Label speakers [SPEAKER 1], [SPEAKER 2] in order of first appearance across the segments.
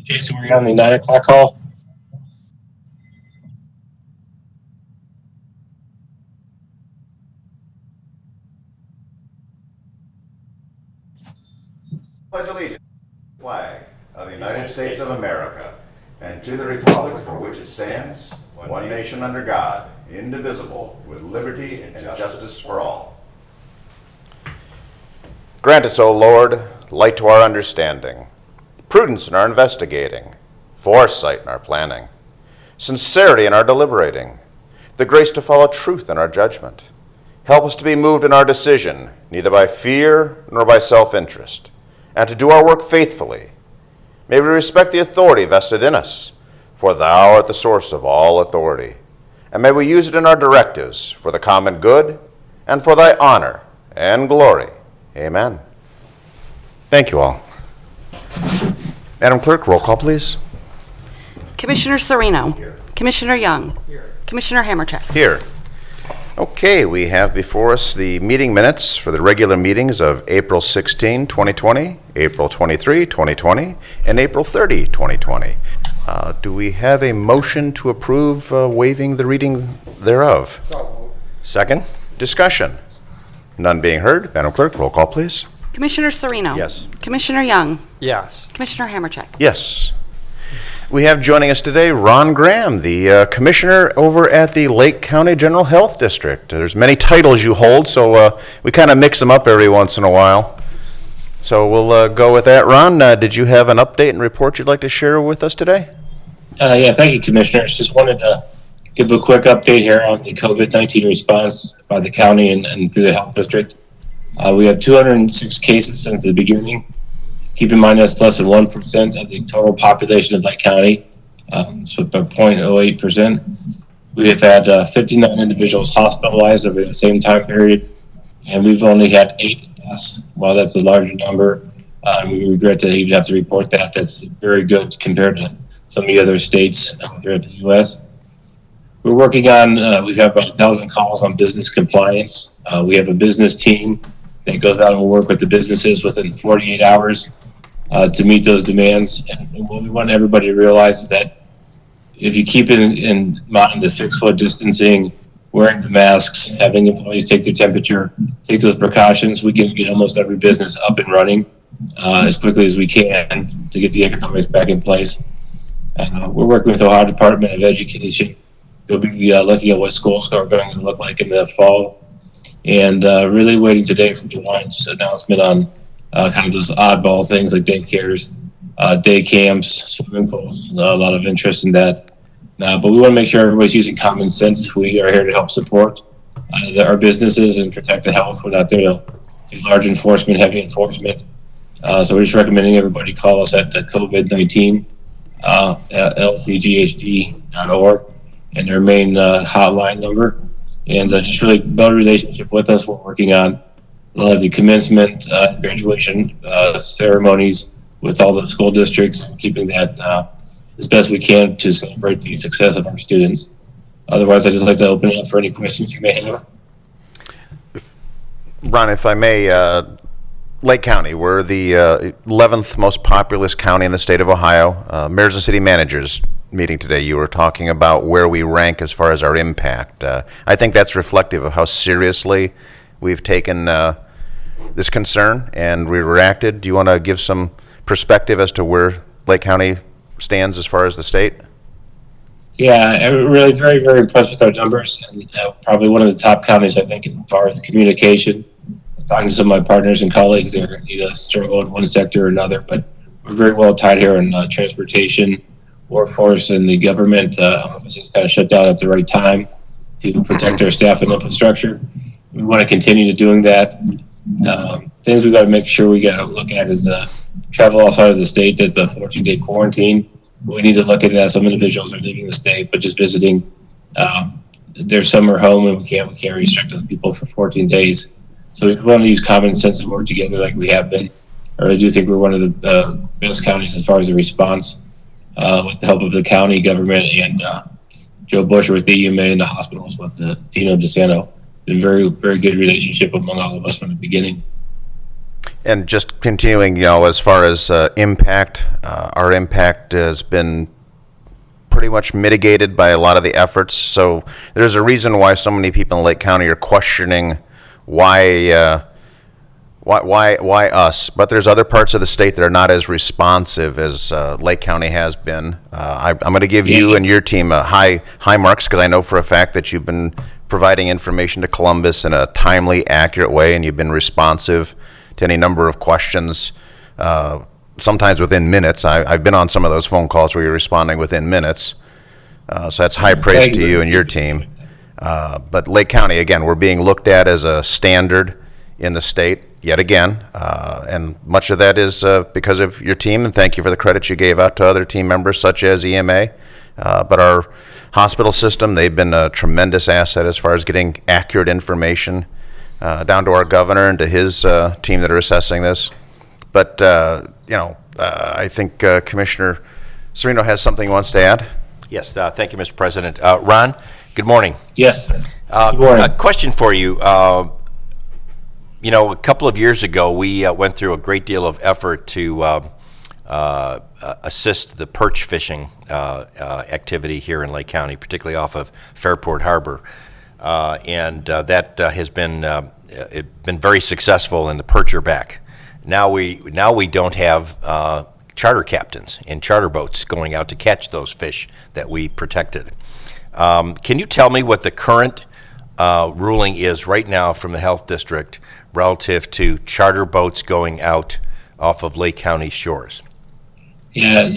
[SPEAKER 1] Jason, we're on the 9 o'clock call.
[SPEAKER 2] Pledge allegiance to the flag of the United States of America and to the republic for which it stands, one nation under God, indivisible, with liberty and justice for all. Grant us, O Lord, light to our understanding, prudence in our investigating, foresight in our planning, sincerity in our deliberating, the grace to follow truth in our judgment. Help us to be moved in our decision, neither by fear nor by self-interest, and to do our work faithfully. May we respect the authority vested in us, for thou art the source of all authority. And may we use it in our directives for the common good and for thy honor and glory. Amen. Thank you all. Madam Clerk, roll call, please.
[SPEAKER 3] Commissioner Serino.
[SPEAKER 2] Here.
[SPEAKER 3] Commissioner Young.
[SPEAKER 2] Here.
[SPEAKER 3] Commissioner Hammercheck.
[SPEAKER 2] Here. Okay, we have before us the meeting minutes for the regular meetings of April 16, 2020, April 23, 2020, and April 30, 2020. Do we have a motion to approve waiving the reading thereof? Second, discussion. None being heard. Madam Clerk, roll call, please.
[SPEAKER 3] Commissioner Serino.
[SPEAKER 2] Yes.
[SPEAKER 3] Commissioner Young.
[SPEAKER 4] Yes.
[SPEAKER 3] Commissioner Hammercheck.
[SPEAKER 2] Yes. We have joining us today Ron Graham, the commissioner over at the Lake County General Health District. There's many titles you hold, so we kind of mix them up every once in a while. So we'll go with that. Ron, did you have an update and report you'd like to share with us today?
[SPEAKER 1] Yeah, thank you, Commissioners. Just wanted to give a quick update here on the COVID-19 response by the county and through the health district. We have 206 cases since the beginning. Keep in mind that's less than 1% of the total population of Lake County, so about 0.08%. We have had 59 individuals hospitalized over the same time period, and we've only had 8 deaths. While that's a larger number, we regret to even have to report that. That's very good compared to some of the other states throughout the U.S. We're working on, we've had about 1,000 calls on business compliance. We have a business team that goes out and will work with the businesses within 48 hours to meet those demands. And what we want everybody to realize is that if you keep in mind the 6-foot distancing, wearing the masks, having employees take their temperature, take those precautions, we can get almost every business up and running as quickly as we can to get the economics back in place. We're working with the Ohio Department of Education. They'll be looking at what schools are going to look like in the fall, and really waiting today for July's announcement on kind of those oddball things like daycares, day camps, swimming pools. A lot of interest in that. But we want to make sure everybody's using common sense. We are here to help support our businesses and protect the health. We're not there to do large enforcement, heavy enforcement. So we're just recommending everybody call us at COVID-19 at lcghd.org and their main hotline number, and just really build a relationship with us. We're working on a lot of the commencement graduation ceremonies with all the school districts, and keeping that as best we can to celebrate the success of our students. Otherwise, I'd just like to open it up for any questions you may have.
[SPEAKER 2] Ron, if I may, Lake County, we're the 11th most populous county in the state of Ohio. Mayors and city managers meeting today, you were talking about where we rank as far as our impact. I think that's reflective of how seriously we've taken this concern and we reacted. Do you want to give some perspective as to where Lake County stands as far as the state?
[SPEAKER 1] Yeah, I'm really very, very impressed with our numbers, and probably one of the top counties, I think, as far as communication. Talking to some of my partners and colleagues, they're struggle in one sector or another, but we're very well tied here in transportation, workforce, and the government offices kind of shut down at the right time to protect our staff and infrastructure. We want to continue to doing that. Things we've got to make sure we got to look at is travel outside of the state. That's a 14-day quarantine. We need to look at that. Some individuals are leaving the state, but just visiting their summer home, and we can't restrict those people for 14 days. So we want to use common sense and work together like we have been. I really do think we're one of the best counties as far as the response with the help of the county government and Joe Busher with the EMA and the hospitals with Dino DeSanto. Been very, very good relationship among all of us from the beginning.
[SPEAKER 2] And just continuing, as far as impact, our impact has been pretty much mitigated by a lot of the efforts. So there's a reason why so many people in Lake County are questioning why us. But there's other parts of the state that are not as responsive as Lake County has been. I'm going to give you and your team high marks, because I know for a fact that you've been providing information to Columbus in a timely, accurate way, and you've been responsive to any number of questions, sometimes within minutes. I've been on some of those phone calls where you're responding within minutes. So that's high praise to you and your team. But Lake County, again, we're being looked at as a standard in the state yet again. And much of that is because of your team, and thank you for the credit you gave out to other team members such as EMA. But our hospital system, they've been a tremendous asset as far as getting accurate information down to our governor and to his team that are assessing this. But, I think Commissioner Serino has something he wants to add.
[SPEAKER 4] Yes, thank you, Mr. President. Ron, good morning.
[SPEAKER 1] Yes. Good morning.
[SPEAKER 4] A question for you. A couple of years ago, we went through a great deal of effort to assist the perch fishing activity here in Lake County, particularly off of Fairport Harbor. And that has been very successful, and the perch are back. Now we don't have charter captains and charter boats going out to catch those fish that we protected. Can you tell me what the current ruling is right now from the Health District relative to charter boats going out off of Lake County shores?
[SPEAKER 1] Yeah,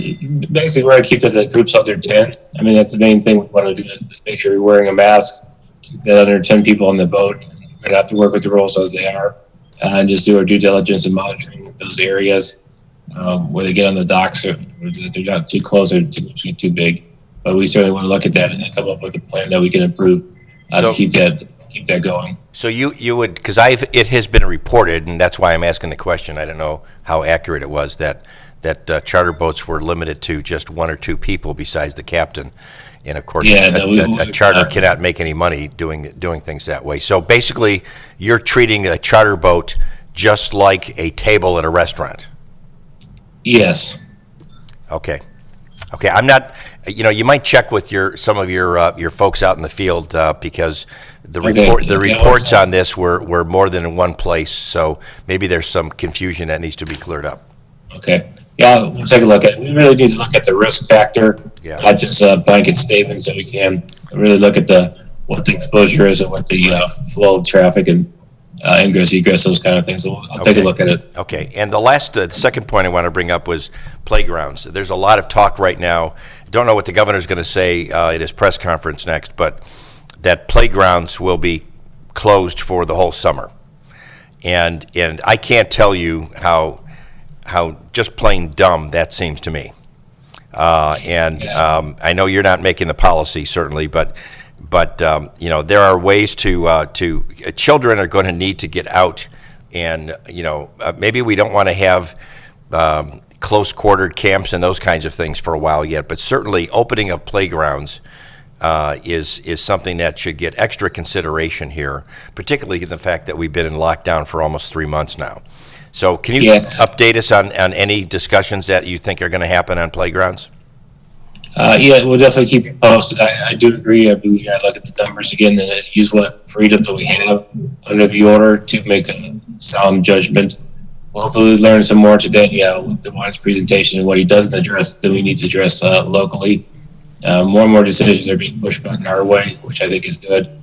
[SPEAKER 1] basically we're going to keep the groups under 10. I mean, that's the main thing we want to do, is make sure you're wearing a mask, keep that under 10 people on the boat. We're going to have to work with the rules as they are, and just do our due diligence in monitoring those areas where they get on the docks, or they're not too close or too big. But we certainly want to look at that and come up with a plan that we can improve to keep that going. So
[SPEAKER 4] you would, because it has been reported, and that's why I'm asking the question. I don't know how accurate it was that charter boats were limited to just one or two people besides the captain, and of course, a charter cannot make any money doing things that way. So basically, you're treating a charter boat just like a table at a restaurant.
[SPEAKER 1] Yes.
[SPEAKER 4] Okay. I'm not. You might check with some of your folks out in the field because the reports on this were more than in one place. So maybe there's some confusion that needs to be cleared up.
[SPEAKER 1] Okay. Yeah, we'll take a look at it. We really need to look at the risk factor, not just blanket statements that we can. Really look at what the exposure is and what the flow of traffic and ingress, egress, those kind of things. So I'll take a look at it.
[SPEAKER 4] Okay. And the second point I want to bring up was playgrounds. There's a lot of talk right now. I don't know what the governor's going to say at his press conference next, but that playgrounds will be closed for the whole summer. And I can't tell you how just plain dumb that seems to me. I know you're not making the policy, certainly, but there are ways to children are going to need to get out, and maybe we don't want to have close quartered camps and those kinds of things for a while yet, but certainly opening of playgrounds is something that should get extra consideration here, particularly given the fact that we've been in lockdown for almost 3 months now. So can you update us on any discussions that you think are going to happen on playgrounds?
[SPEAKER 1] We'll definitely keep you posted. I do agree. I mean, we got to look at the numbers again and use what freedoms that we have under the order to make a sound judgment. We'll hopefully learn some more today with DeWine's presentation and what he doesn't address that we need to address locally. More and more decisions are being pushed back in our way, which I think is good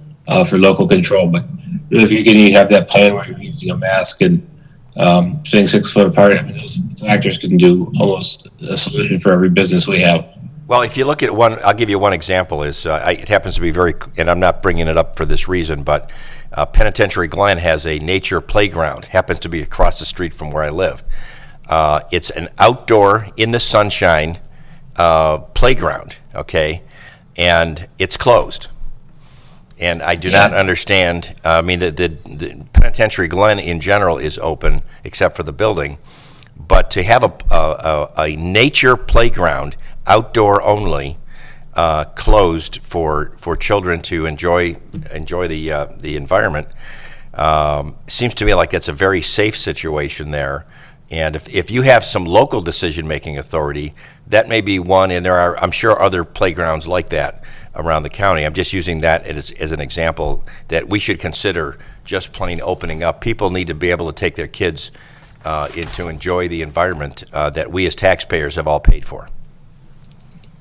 [SPEAKER 1] for local control. But if you have that plan where you're using a mask and staying 6 foot apart, I mean, those factors can do almost a solution for every business we have.
[SPEAKER 4] Well, if you look at one, I'll give you one example. It happens to be and I'm not bringing it up for this reason, but Penitentiary Glen has a nature playground, happens to be across the street from where I live. It's an outdoor, in the sunshine playground, okay? And it's closed. And I do not understand. I mean, the Penitentiary Glen in general is open, except for the building. But to have a nature playground, outdoor only, closed for children to enjoy the environment, Seems to me like it's a very safe situation there. And if you have some local decision-making authority, that may be one, and there are, I'm sure, other playgrounds like that around the county. I'm just using that as an example that we should consider just plain opening up. People need to be able to take their kids to enjoy the environment that we as taxpayers have all paid for.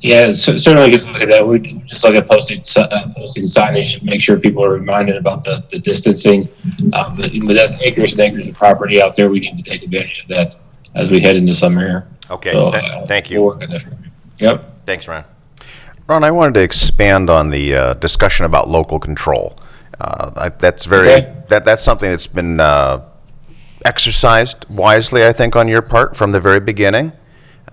[SPEAKER 1] Yeah, certainly we can look at that. We just look at posting signage to make sure people are reminded about the distancing. But that's acres and acres of property out there. We need to take advantage of that as we head into summer here.
[SPEAKER 4] Okay,
[SPEAKER 1] So,
[SPEAKER 4] thank you.
[SPEAKER 1] we'll work on that. Yep.
[SPEAKER 4] Thanks, Ron.
[SPEAKER 2] Ron, I wanted to expand on the discussion about local control. That's something that's been exercised wisely, I think, on your part from the very beginning.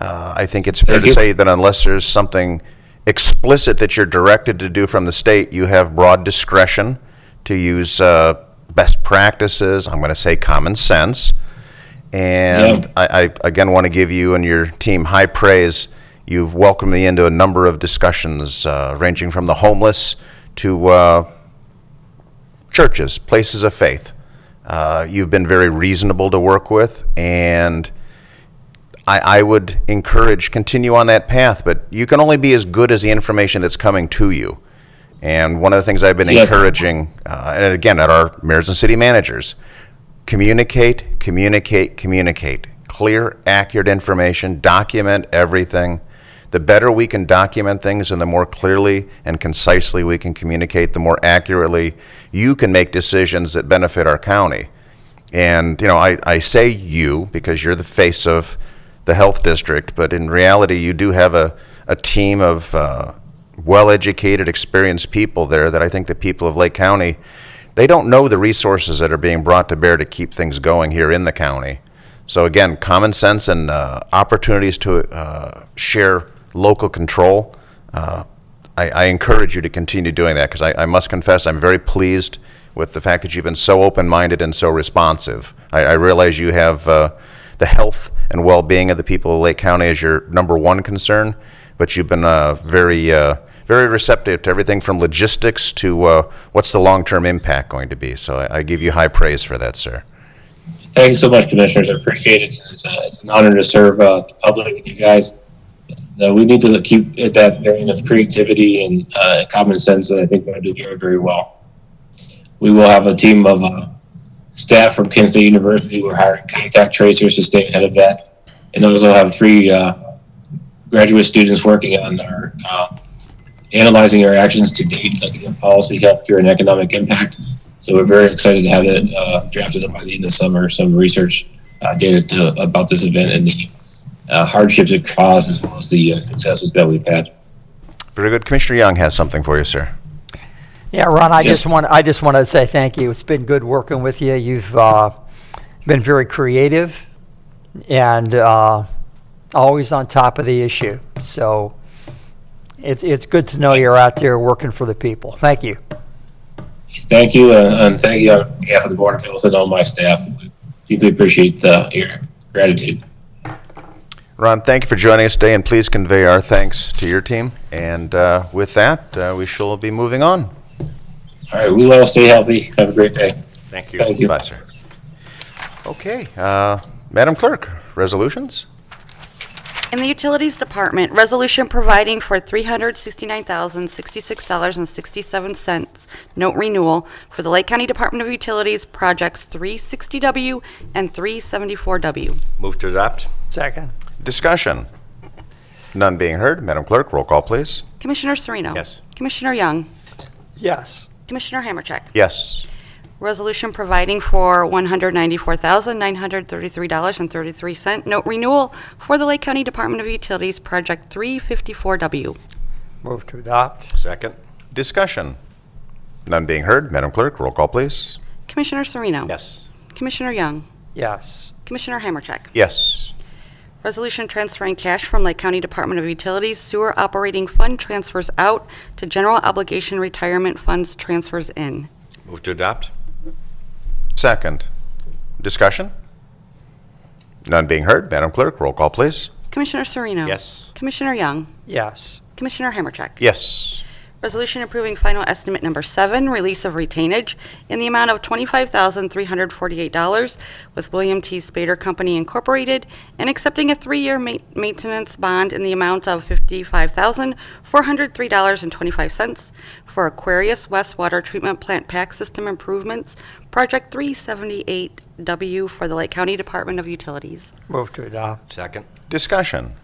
[SPEAKER 2] I think it's fair to say that unless there's something explicit that you're directed to do from the state, you have broad discretion to use best practices, I'm going to say common sense. And I again want to give you and your team high praise. You've welcomed me into a number of discussions ranging from the homeless to churches, places of faith. You've been very reasonable to work with, and I would encourage continue on that path, but you can only be as good as the information that's coming to you. And one of the things I've been encouraging, and again, at our mayors and city managers, communicate, communicate, communicate. Clear, accurate information, document everything. The better we can document things and the more clearly and concisely we can communicate, the more accurately you can make decisions that benefit our county. And, I say you because you're the face of the health district, but in reality, you do have a team of well-educated, experienced people there that I think the people of Lake County, they don't know the resources that are being brought to bear to keep things going here in the county. So again, common sense and opportunities to share local control, I encourage you to continue doing that because I must confess I'm very pleased with the fact that you've been so open-minded and so responsive. I realize you have the health and well-being of the people of Lake County as your number one concern, but you've been very receptive to everything from logistics to what's the long-term impact going to be. So I give you high praise for that, sir.
[SPEAKER 1] Thank you so much, Commissioners. I appreciate it. It's an honor to serve the public and you guys. We need to keep at that vein of creativity and common sense that I think we're going to do very, very well. We will have a team of staff from Kent State University. We're hiring contact tracers to stay ahead of that. And also have 3 graduate students working on our analyzing our actions to date, looking at policy, healthcare, and economic impact. So we're very excited to have that drafted up by the end of summer, some research data about this event and the hardships it caused as well as the successes that we've had.
[SPEAKER 2] Very good. Commissioner Young has something for you, sir.
[SPEAKER 5] Yeah, Ron, I just want to say thank you. It's been good working with you. You've been very creative and always on top of the issue. So it's good to know you're out there working for the people. Thank you.
[SPEAKER 1] Thank you, and thank you on behalf of the Board of Health and all my staff. We deeply appreciate your gratitude.
[SPEAKER 2] Ron, thank you for joining us today, and please convey our thanks to your team. And with that, we shall be moving on.
[SPEAKER 1] All right, we will stay healthy. Have a great day.
[SPEAKER 4] Thank you.
[SPEAKER 1] Thank you.
[SPEAKER 2] Bye, sir. Okay, Madam Clerk, resolutions?
[SPEAKER 3] In the Utilities Department, resolution providing for $369,066.67 note renewal for the Lake County Department of Utilities projects 360W and 374W.
[SPEAKER 4] Move to adopt.
[SPEAKER 5] Second.
[SPEAKER 2] Discussion. None being heard. Madam Clerk, roll call, please.
[SPEAKER 3] Commissioner Serino.
[SPEAKER 4] Yes.
[SPEAKER 3] Commissioner Young.
[SPEAKER 5] Yes.
[SPEAKER 3] Commissioner Hammercheck.
[SPEAKER 2] Yes.
[SPEAKER 3] Resolution providing for $194,933.33 note renewal for the Lake County Department of Utilities project 354W.
[SPEAKER 5] Move to adopt.
[SPEAKER 4] Second.
[SPEAKER 2] Discussion. None being heard. Madam Clerk, roll call, please.
[SPEAKER 3] Commissioner Serino.
[SPEAKER 4] Yes.
[SPEAKER 3] Commissioner Young.
[SPEAKER 5] Yes.
[SPEAKER 3] Commissioner Hammercheck.
[SPEAKER 2] Yes.
[SPEAKER 3] Resolution transferring cash from Lake County Department of Utilities sewer operating fund transfers out to general obligation retirement funds transfers in.
[SPEAKER 4] Move to adopt.
[SPEAKER 2] Second. Discussion. None being heard. Madam Clerk, roll call, please.
[SPEAKER 3] Commissioner Serino.
[SPEAKER 4] Yes.
[SPEAKER 3] Commissioner Young.
[SPEAKER 5] Yes.
[SPEAKER 3] Commissioner Hammercheck.
[SPEAKER 2] Yes.
[SPEAKER 3] Resolution approving final estimate number 7, release of retainage in the amount of $25,348 with William T. Spader Company Incorporated, and accepting a 3-year maintenance bond in the amount of $55,403.25 for Aquarius West Water Treatment Plant Pack System Improvements, Project 378W for the Lake County Department of Utilities.
[SPEAKER 5] Move to adopt.
[SPEAKER 4] Second.
[SPEAKER 2] Discussion.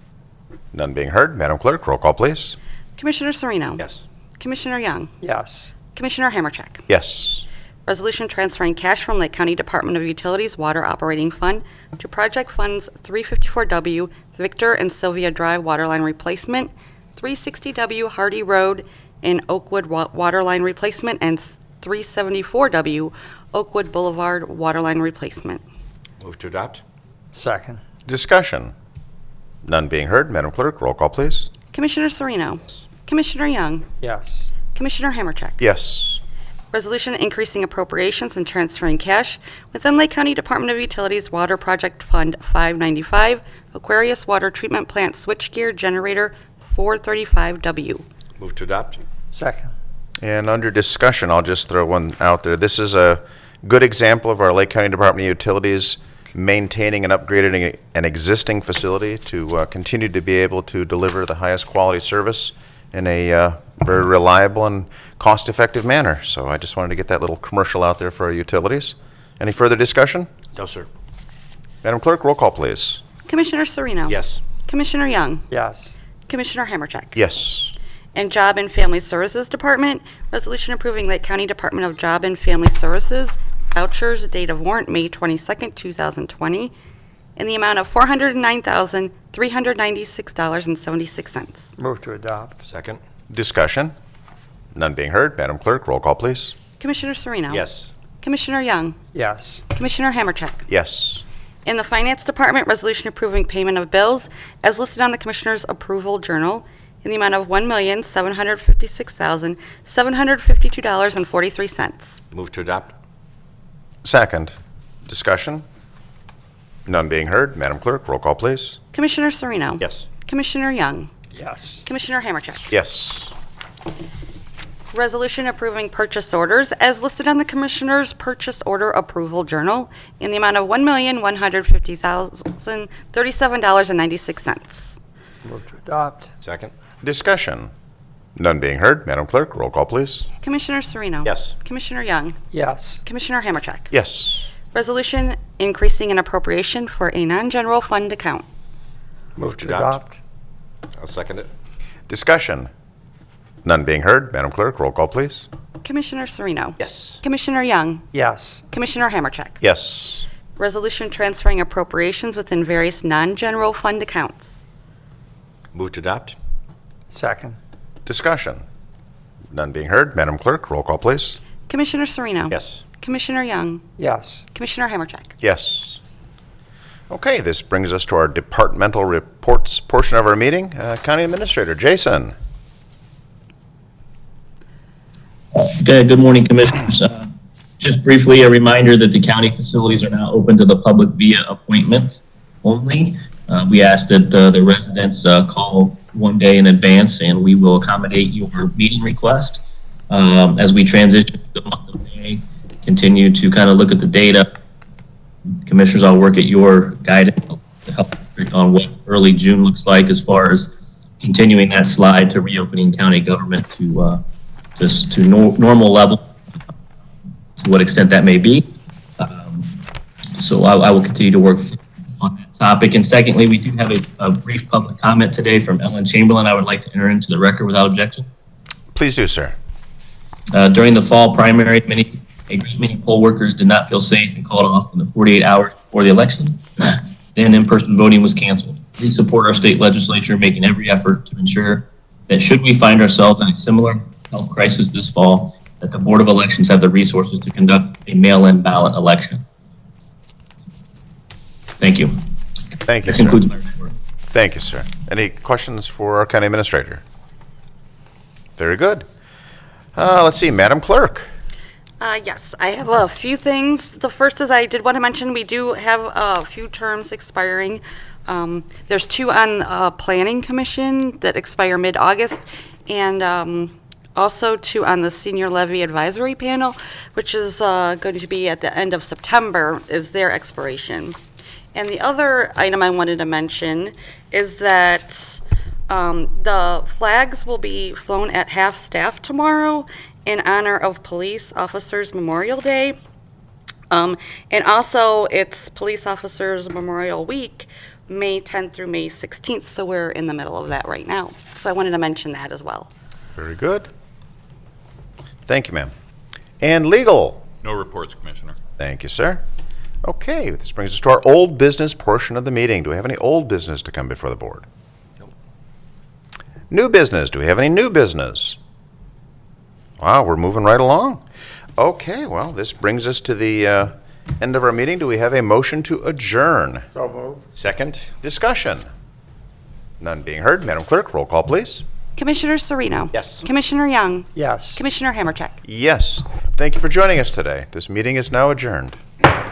[SPEAKER 2] None being heard. Madam Clerk, roll call, please.
[SPEAKER 3] Commissioner Sereno.
[SPEAKER 4] Yes.
[SPEAKER 3] Commissioner Young.
[SPEAKER 5] Yes.
[SPEAKER 3] Commissioner Hammercheck.
[SPEAKER 2] Yes.
[SPEAKER 3] Resolution transferring cash from Lake County Department of Utilities Water Operating Fund to Project Funds 354W Victor and Sylvia Drive Waterline Replacement, 360W Hardy Road and Oakwood Waterline Replacement, and 374W Oakwood Boulevard Waterline Replacement.
[SPEAKER 4] Move to adopt.
[SPEAKER 5] Second.
[SPEAKER 2] Discussion. None being heard. Madam Clerk, roll call, please.
[SPEAKER 3] Commissioner Sereno. Commissioner Young.
[SPEAKER 5] Yes.
[SPEAKER 3] Commissioner Hammercheck.
[SPEAKER 2] Yes.
[SPEAKER 3] Resolution increasing appropriations and transferring cash within Lake County Department of Utilities Water Project Fund 595, Aquarius Water Treatment Plant Switchgear Generator 435W.
[SPEAKER 4] Move to adopt.
[SPEAKER 5] Second.
[SPEAKER 2] And under discussion, I'll just throw one out there. This is a good example of our Lake County Department of Utilities maintaining and upgrading an existing facility to continue to be able to deliver the highest quality service in a very reliable and cost-effective manner. So I just wanted to get that little commercial out there for our utilities. Any further discussion?
[SPEAKER 4] No, sir.
[SPEAKER 2] Madam Clerk, roll call, please.
[SPEAKER 3] Commissioner Sereno.
[SPEAKER 4] Yes.
[SPEAKER 3] Commissioner Young.
[SPEAKER 5] Yes.
[SPEAKER 3] Commissioner Hammercheck.
[SPEAKER 2] Yes.
[SPEAKER 3] And Job and Family Services Department, resolution approving Lake County Department of Job and Family Services vouchers, date of warrant May 22nd, 2020, in the amount of $409,396.76.
[SPEAKER 5] Move to adopt.
[SPEAKER 4] Second.
[SPEAKER 2] Discussion. None being heard. Madam Clerk, roll call, please.
[SPEAKER 3] Commissioner Sereno.
[SPEAKER 4] Yes.
[SPEAKER 3] Commissioner Young.
[SPEAKER 5] Yes.
[SPEAKER 3] Commissioner Hammercheck.
[SPEAKER 2] Yes.
[SPEAKER 3] In the Finance Department, resolution approving payment of bills as listed on the Commissioner's Approval Journal in the amount of $1,756,752.43.
[SPEAKER 4] Move to adopt.
[SPEAKER 2] Second. Discussion. None being heard. Madam Clerk, roll call, please.
[SPEAKER 3] Commissioner Sereno.
[SPEAKER 4] Yes.
[SPEAKER 3] Commissioner Young.
[SPEAKER 5] Yes.
[SPEAKER 3] Commissioner Hammercheck.
[SPEAKER 2] Yes.
[SPEAKER 3] Resolution approving purchase orders as listed on the Commissioner's Purchase Order Approval Journal in the amount of $1,150,037.96.
[SPEAKER 5] Move to adopt.
[SPEAKER 4] Second.
[SPEAKER 2] Discussion. None being heard. Madam Clerk, roll call, please.
[SPEAKER 3] Commissioner Sereno.
[SPEAKER 4] Yes.
[SPEAKER 3] Commissioner Young.
[SPEAKER 5] Yes.
[SPEAKER 3] Commissioner Hammercheck.
[SPEAKER 2] Yes.
[SPEAKER 3] Resolution increasing an appropriation for a non-general fund account.
[SPEAKER 5] Move to
[SPEAKER 4] adopt.
[SPEAKER 5] adopt.
[SPEAKER 4] I'll second it.
[SPEAKER 2] Discussion. None being heard. Madam Clerk, roll call, please.
[SPEAKER 3] Commissioner Sereno.
[SPEAKER 4] Yes.
[SPEAKER 3] Commissioner Young.
[SPEAKER 5] Yes.
[SPEAKER 3] Commissioner Hammercheck.
[SPEAKER 2] Yes.
[SPEAKER 3] Resolution transferring appropriations within various non-general fund accounts.
[SPEAKER 4] Move to adopt.
[SPEAKER 5] Second.
[SPEAKER 2] Discussion. None being heard. Madam Clerk, roll call, please.
[SPEAKER 3] Commissioner Sereno.
[SPEAKER 4] Yes.
[SPEAKER 3] Commissioner Young.
[SPEAKER 5] Yes.
[SPEAKER 3] Commissioner Hammercheck.
[SPEAKER 2] Yes. Okay, this brings us to our departmental reports portion of our meeting. County Administrator Jason.
[SPEAKER 6] Good morning, Commissioners. Just briefly, a reminder that the county facilities are now open to the public via appointment only. We ask that the residents call one day in advance, and we will accommodate your meeting request. As we transition to the month of May, continue to kind of look at the data. Commissioners, I'll work at your guidance to help on what early June looks like as far as continuing that slide to reopening county government to just to normal level, to what extent that may be. So I will continue to work on that topic. And secondly, we do have a brief public comment today from Ellen Chamberlain I would like to enter into the record without objection.
[SPEAKER 2] Please do, sir.
[SPEAKER 6] During the fall primary, a great many poll workers did not feel safe and called off in the 48 hours before the election. Then in-person voting was canceled. We support our state legislature making every effort to ensure that should we find ourselves in a similar health crisis this fall, that the Board of Elections have the resources to conduct a mail-in ballot election. Thank you.
[SPEAKER 2] Thank you,
[SPEAKER 6] That
[SPEAKER 2] sir.
[SPEAKER 6] concludes my report.
[SPEAKER 2] Thank you, sir. Any questions for our County Administrator? Very good. Let's see, Madam Clerk.
[SPEAKER 3] Yes, I have a few things. The first is I did want to mention we do have a few terms expiring. There's 2 on Planning Commission that expire mid-August, and Also, two on the Senior Levy Advisory Panel, which is going to be at the end of September, is their expiration. And the other item I wanted to mention is that the flags will be flown at half-staff tomorrow in honor of Police Officers Memorial Day. And also, it's Police Officers Memorial Week, May 10th through May 16th, so we're in the middle of that right now. So I wanted to mention that as well.
[SPEAKER 2] Very good. Thank you, ma'am. And legal?
[SPEAKER 7] No reports, Commissioner.
[SPEAKER 2] Thank you, sir. Okay, this brings us to our old business portion of the meeting. Do we have any old business to come before the board? New business. Do we have any new business? Wow, we're moving right along. Okay, well, this brings us to the end of our meeting. Do we have a motion to adjourn?
[SPEAKER 5] So moved.
[SPEAKER 4] Second?
[SPEAKER 2] Discussion. None being heard. Madam Clerk, roll call, please.
[SPEAKER 3] Commissioner Serino.
[SPEAKER 4] Yes.
[SPEAKER 3] Commissioner Young.
[SPEAKER 5] Yes.
[SPEAKER 3] Commissioner Hammercheck.
[SPEAKER 2] Yes. Thank you for joining us today. This meeting is now adjourned.